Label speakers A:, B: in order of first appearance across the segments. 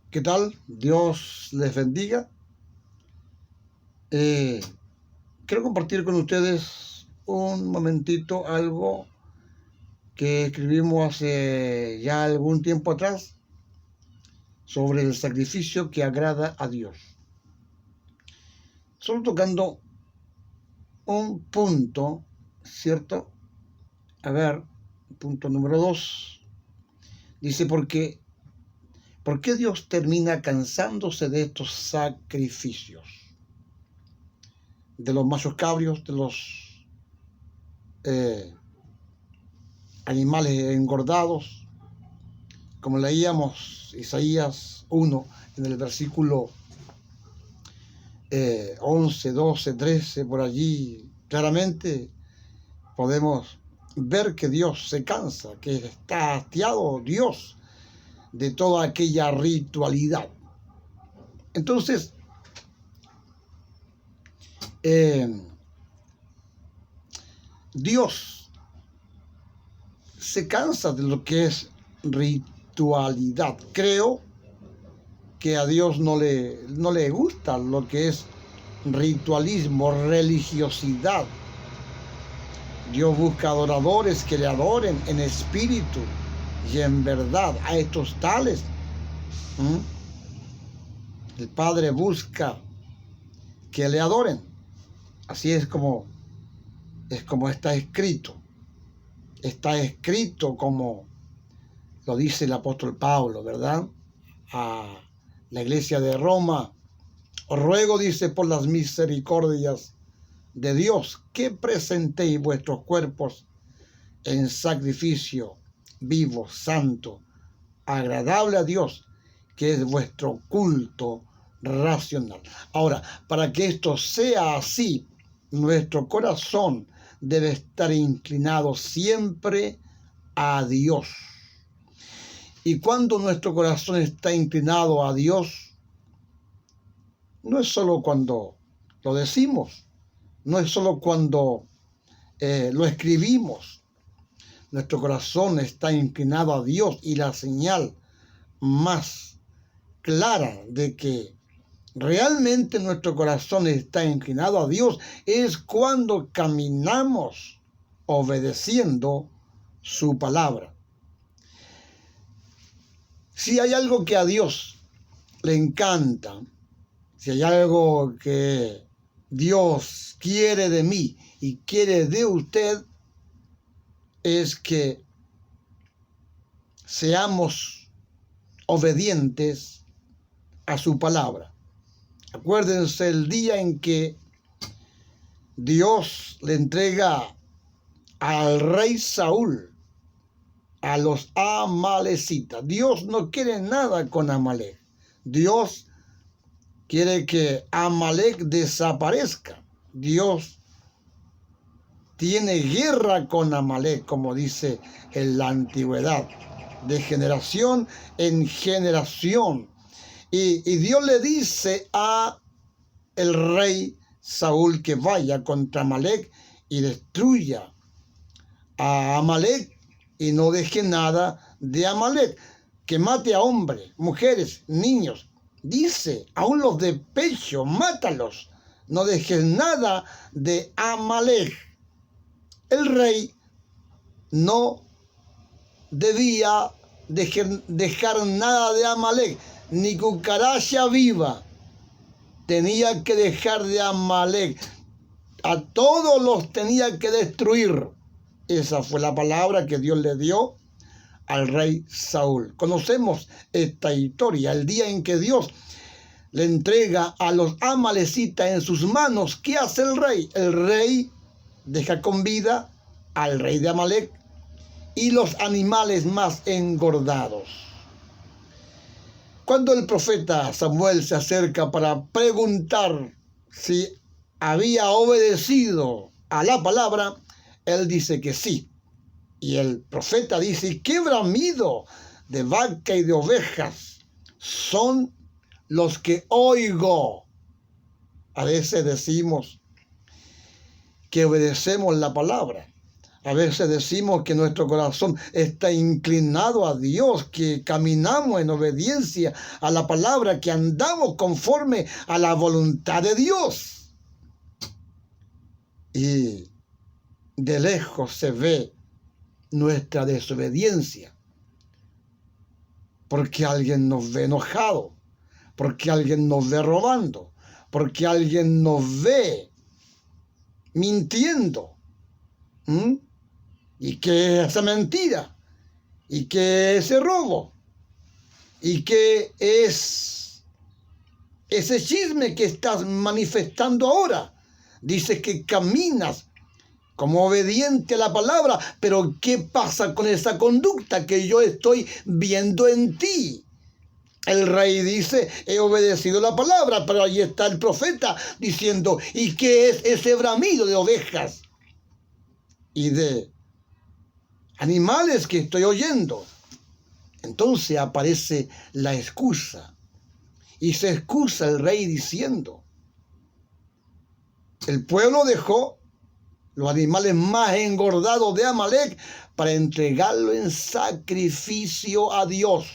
A: ¿Qué tal? Dios les bendiga. Quiero compartir con ustedes un momentito algo que escribimos hace ya algún tiempo atrás sobre el sacrificio que agrada a Dios. Solo tocando un punto, ¿cierto? A ver, punto número 2. Dice, ¿por qué Dios termina cansándose de estos sacrificios? De los machos cabrios, de los animales engordados, como leíamos Isaías 1 en el versículo 11, 12, 13, por allí claramente podemos ver que Dios se cansa, que está hastiado Dios de toda aquella ritualidad. Entonces, Dios se cansa de lo que es ritualidad. Creo que a Dios no le gusta lo que es ritualismo, religiosidad. Dios busca adoradores que le adoren en espíritu y en verdad. A estos tales el Padre busca que le adoren. Así es como está escrito. Está escrito como lo dice el apóstol Pablo, ¿verdad? A la iglesia de Roma. Os ruego, dice, por las misericordias de Dios, que presentéis vuestros cuerpos en sacrificio vivo, santo, agradable a Dios, que es vuestro culto racional. Ahora, para que esto sea así, nuestro corazón debe estar inclinado siempre a Dios. Y cuando nuestro corazón está inclinado a Dios, no es solo cuando lo decimos, no es solo cuando lo escribimos. Nuestro corazón está inclinado a Dios, y la señal más clara de que realmente nuestro corazón está inclinado a Dios es cuando caminamos obedeciendo su palabra. Si hay algo que a Dios le encanta, si hay algo que Dios quiere de mí y quiere de usted, es que seamos obedientes a su palabra. Acuérdense el día en que Dios le entrega al rey Saúl a los amalecitas. Dios no quiere nada con Amalek. Dios quiere que Amalek desaparezca. Dios tiene guerra con Amalek, como dice en la antigüedad, de generación en generación. Y Dios le dice a el rey Saúl que vaya contra Amalek y destruya a Amalek y no deje nada de Amalek, que mate a hombres, mujeres, niños. Dice, aún los de pecho, mátalos, no dejes nada de Amalek. El rey no debía dejar nada de Amalek, ni cucaracha viva. Tenía que dejar de Amalek. A todos los tenía que destruir. Esa fue la palabra que Dios le dio al rey Saúl. Conocemos esta historia, el día en que Dios le entrega a los amalecitas en sus manos. ¿Qué hace el rey? El rey deja con vida al rey de Amalek y los animales más engordados. Cuando el profeta Samuel se acerca para preguntar si había obedecido a la palabra, él dice que sí. Y el profeta dice, ¿qué bramido de vaca y de ovejas son los que oigo? A veces decimos que obedecemos la palabra. A veces decimos que nuestro corazón está inclinado a Dios, que caminamos en obediencia a la palabra, que andamos conforme a la voluntad de Dios. Y de lejos se ve nuestra desobediencia, porque alguien nos ve enojado, porque alguien nos ve robando, porque alguien nos ve mintiendo. Y que esa mentira, y que ese robo, y que es ese chisme que estás manifestando ahora. Dices que caminas como obediente a la palabra, pero ¿qué pasa con esa conducta que yo estoy viendo en ti? El rey dice, he obedecido la palabra, pero ahí está el profeta diciendo, ¿y qué es ese bramido de ovejas y de animales que estoy oyendo? Entonces aparece la excusa, y se excusa el rey diciendo, el pueblo dejó los animales más engordados de Amalek para entregarlo en sacrificio a Dios.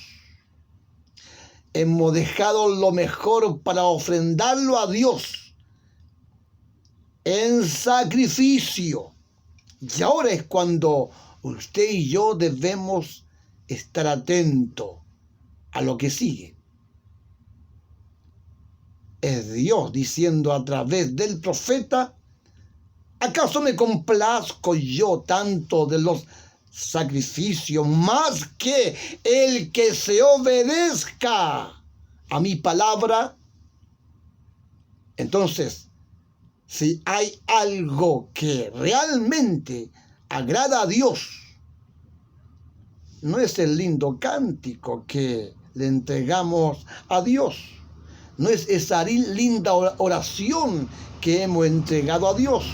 A: Hemos dejado lo mejor para ofrendarlo a Dios en sacrificio. Y ahora es cuando usted y yo debemos estar atentos a lo que sigue. Es Dios diciendo a través del profeta, ¿acaso me complazco yo tanto de los sacrificios más que el que se obedezca a mi palabra? Entonces, si hay algo que realmente agrada a Dios, no es el lindo cántico que le entregamos a Dios, no es esa linda oración que hemos entregado a Dios,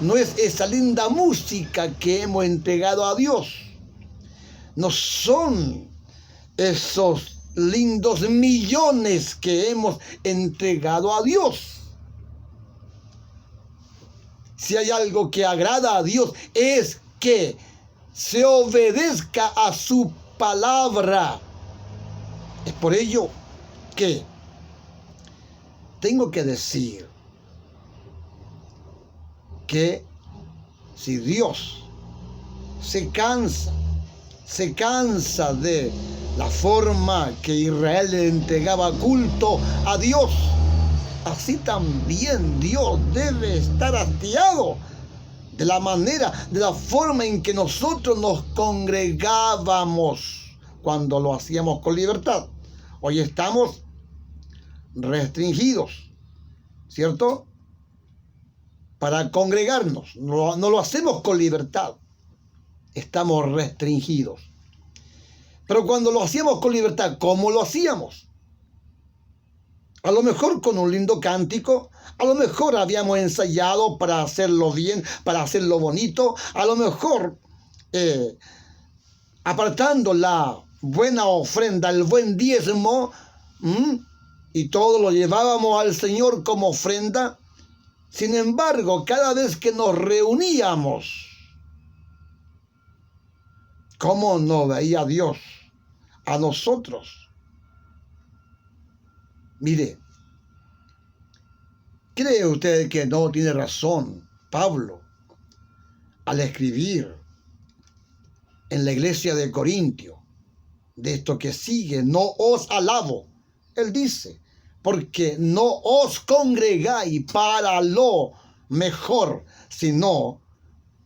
A: no es esa linda música que hemos entregado a Dios, no son esos lindos millones que hemos entregado a Dios. Si hay algo que agrada a Dios es que se obedezca a su palabra. Es por ello que tengo que decir que si Dios se cansa de la forma que Israel le entregaba culto a Dios, así también Dios debe estar hastiado de la forma en que nosotros nos congregábamos cuando lo hacíamos con libertad. Hoy estamos restringidos, ¿cierto? Para congregarnos, no lo hacemos con libertad, estamos restringidos. Pero cuando lo hacíamos con libertad, ¿cómo lo hacíamos? A lo mejor con un lindo cántico, a lo mejor habíamos ensayado para hacerlo bien, para hacerlo bonito, a lo mejor apartando la buena ofrenda, el buen diezmo, y todo lo llevábamos al Señor como ofrenda. Sin embargo, cada vez que nos reuníamos, ¿cómo nos veía Dios a nosotros? Mire, ¿cree usted que no tiene razón Pablo al escribir en la iglesia de Corintio de esto que sigue? No os alabo. Él dice, porque no os congregáis para lo mejor, sino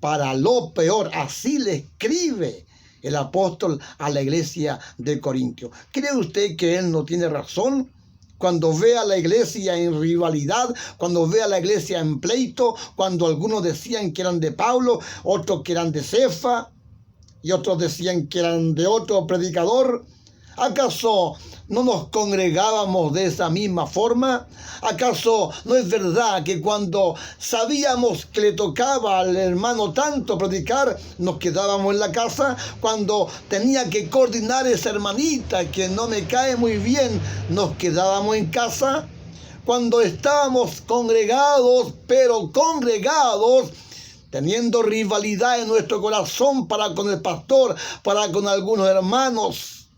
A: para lo peor. Así le escribe el apóstol a la iglesia de Corintio. ¿Cree usted que él no tiene razón? Cuando ve a la iglesia en rivalidad, cuando ve a la iglesia en pleito, cuando algunos decían que eran de Pablo, otros que eran de Cefa, y otros decían que eran de otro predicador, ¿acaso no nos congregábamos de esa misma forma? ¿Acaso no es verdad que cuando sabíamos que le tocaba al hermano tanto predicar, nos quedábamos en la casa? Cuando tenía que coordinar esa hermanita que no me cae muy bien, nos quedábamos en casa. Cuando estábamos congregados, pero congregados teniendo rivalidad en nuestro corazón para con el pastor, para con algunos hermanos.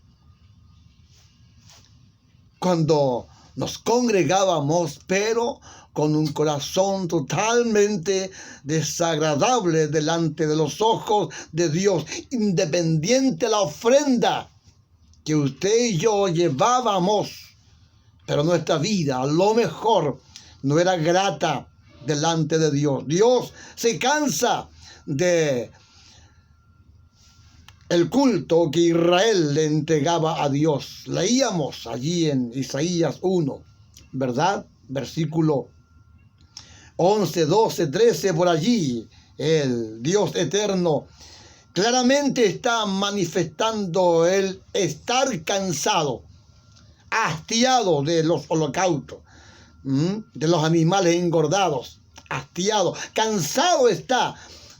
A: Cuando nos congregábamos, pero con un corazón totalmente desagradable delante de los ojos de Dios, independiente de la ofrenda que usted y yo llevábamos, pero nuestra vida a lo mejor no era grata delante de Dios. Dios se cansa de el culto que Israel le entregaba a Dios. Leíamos allí en Isaías 1, ¿verdad? Versículo 11, 12, 13, por allí. El Dios eterno claramente está manifestando el estar cansado, hastiado de los holocaustos, de los animales engordados, hastiado, cansado está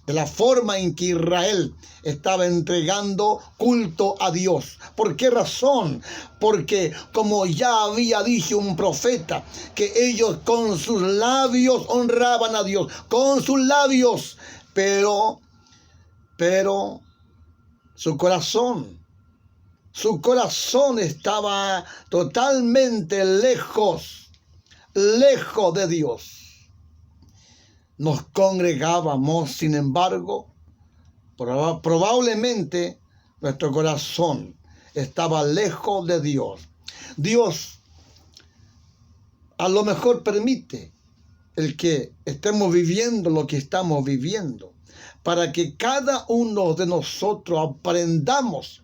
A: de la forma en que Israel estaba entregando culto a Dios. ¿Por qué razón? Porque como ya había dicho un profeta, que ellos con sus labios honraban a Dios, con sus labios, pero su corazón estaba totalmente lejos de Dios. Nos congregábamos, sin embargo, probablemente nuestro corazón estaba lejos de Dios. Dios a lo mejor permite el que estemos viviendo lo que estamos viviendo, para que cada uno de nosotros aprendamos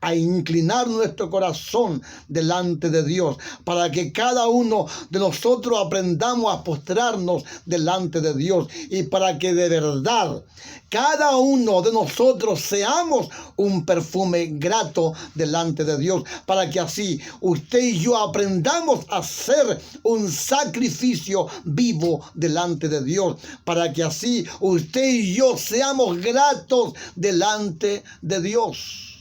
A: a inclinar nuestro corazón delante de Dios, para que cada uno de nosotros aprendamos a postrarnos delante de Dios, y para que de verdad cada uno de nosotros seamos un perfume grato delante de Dios, para que así usted y yo aprendamos a hacer un sacrificio vivo delante de Dios, para que así usted y yo seamos gratos delante de Dios.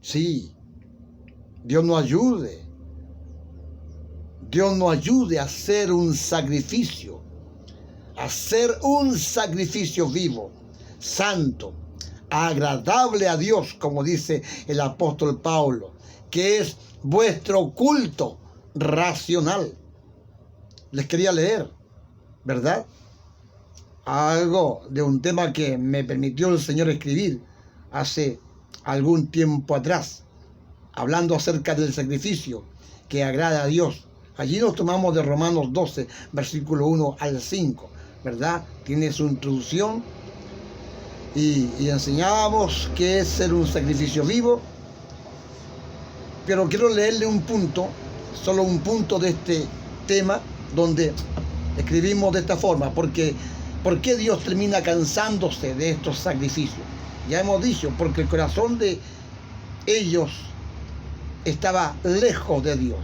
A: Sí, Dios nos ayude. Dios nos ayude a hacer un sacrificio vivo, santo, agradable a Dios, como dice el apóstol Pablo, que es vuestro culto racional. Les quería leer, ¿verdad? Algo de un tema que me permitió el Señor escribir hace algún tiempo atrás, hablando acerca del sacrificio que agrada a Dios. Allí nos tomamos de Romanos 12, versículo 1 al 5, ¿verdad? Tiene su introducción y enseñábamos qué es ser un sacrificio vivo. Pero quiero leerle un punto, solo un punto de este tema, donde escribimos de esta forma, porque ¿por qué Dios termina cansándose de estos sacrificios? Ya hemos dicho, porque el corazón de ellos estaba lejos de Dios.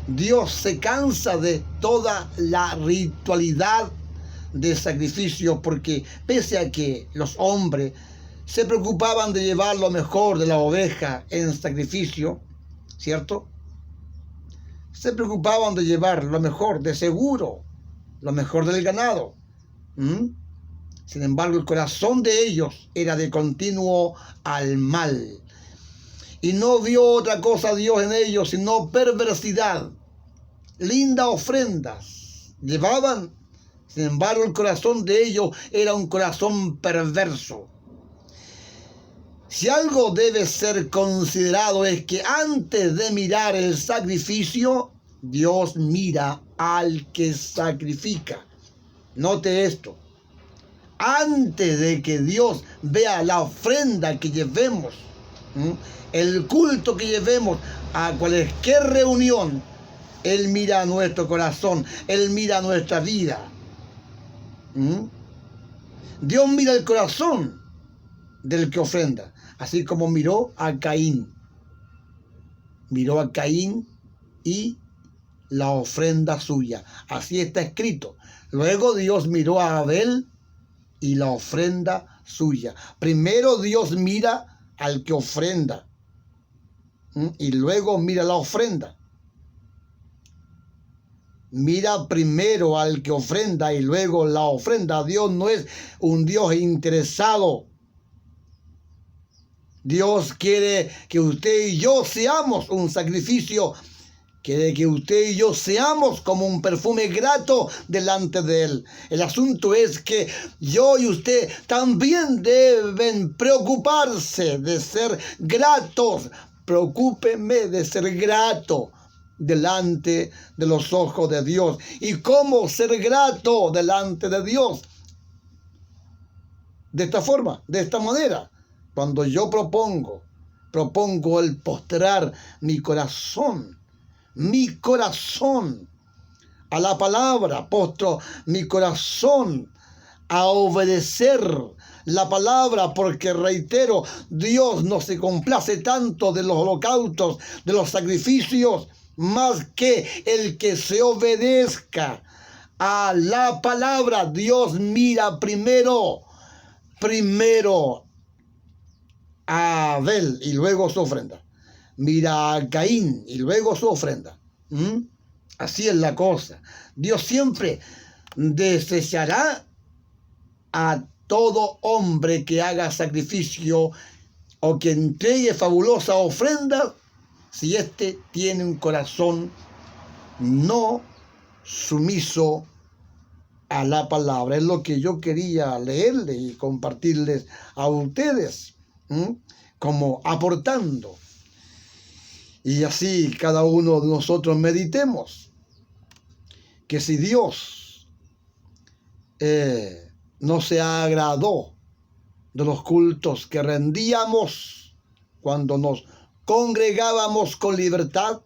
A: Dios se cansa de toda la ritualidad de sacrificio, porque pese a que los hombres se preocupaban de llevar lo mejor de la oveja en sacrificio, ¿cierto? Se preocupaban de llevar lo mejor, de seguro, lo mejor del ganado. Sin embargo, el corazón de ellos era de continuo al mal. Y no vio otra cosa Dios en ellos, sino perversidad. Lindas ofrendas llevaban, sin embargo, el corazón de ellos era un corazón perverso. Si algo debe ser considerado es que antes de mirar el sacrificio, Dios mira al que sacrifica. Note esto. Antes de que Dios vea la ofrenda que llevemos, el culto que llevemos a cualquier reunión, Él mira nuestro corazón, Él mira nuestra vida. Dios mira el corazón del que ofrenda, así como miró a Caín. Miró a Caín y la ofrenda suya. Así está escrito. Luego Dios miró a Abel y la ofrenda suya. Primero Dios mira al que ofrenda y luego mira la ofrenda. mira primero al que ofrenda y luego la ofrenda. Dios no es un Dios interesado. Dios quiere que usted y yo seamos un sacrificio. Quiere que usted y yo seamos como un perfume grato delante de Él. El asunto es que yo y usted también deben preocuparse de ser gratos. Preocúpeme de ser grato delante de los ojos de Dios. ¿Y cómo ser grato delante de Dios? De esta forma, de esta manera. Cuando yo propongo el postrar mi corazón a la palabra, postro mi corazón a obedecer la palabra, porque reitero, Dios no se complace tanto de los holocaustos, de los sacrificios, más que el que se obedezca a la palabra. Dios mira primero a Abel y luego su ofrenda. Mira a Caín y luego su ofrenda. Así es la cosa. Dios siempre desechará a todo hombre que haga sacrificio o que entregue fabulosa ofrenda si éste tiene un corazón no sumiso a la palabra. Es lo que yo quería leerles y compartirles a ustedes, como aportando. Y así cada uno de nosotros meditemos que si Dios no se agradó de los cultos que rendíamos cuando nos congregábamos con libertad,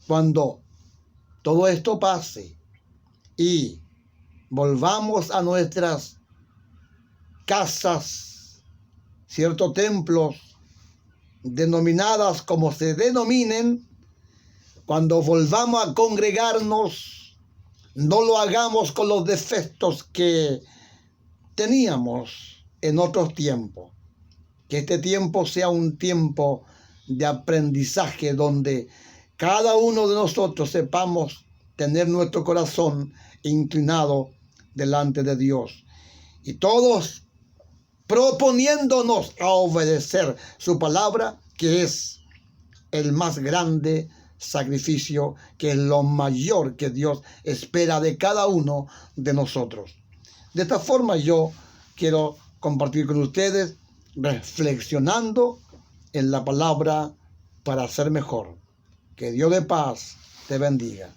A: cuando todo esto pase y volvamos a nuestras casas, ciertos templos, denominadas como se denominen, cuando volvamos a congregarnos, no lo hagamos con los defectos que teníamos en otros tiempos. Que este tiempo sea un tiempo de aprendizaje donde cada uno de nosotros sepamos tener nuestro corazón inclinado delante de Dios. Y todos proponiéndonos a obedecer su palabra, que es el más grande sacrificio, que es lo mayor que Dios espera de cada uno de nosotros. De esta forma yo quiero compartir con ustedes, reflexionando en la palabra para ser mejor. Que Dios de paz te bendiga.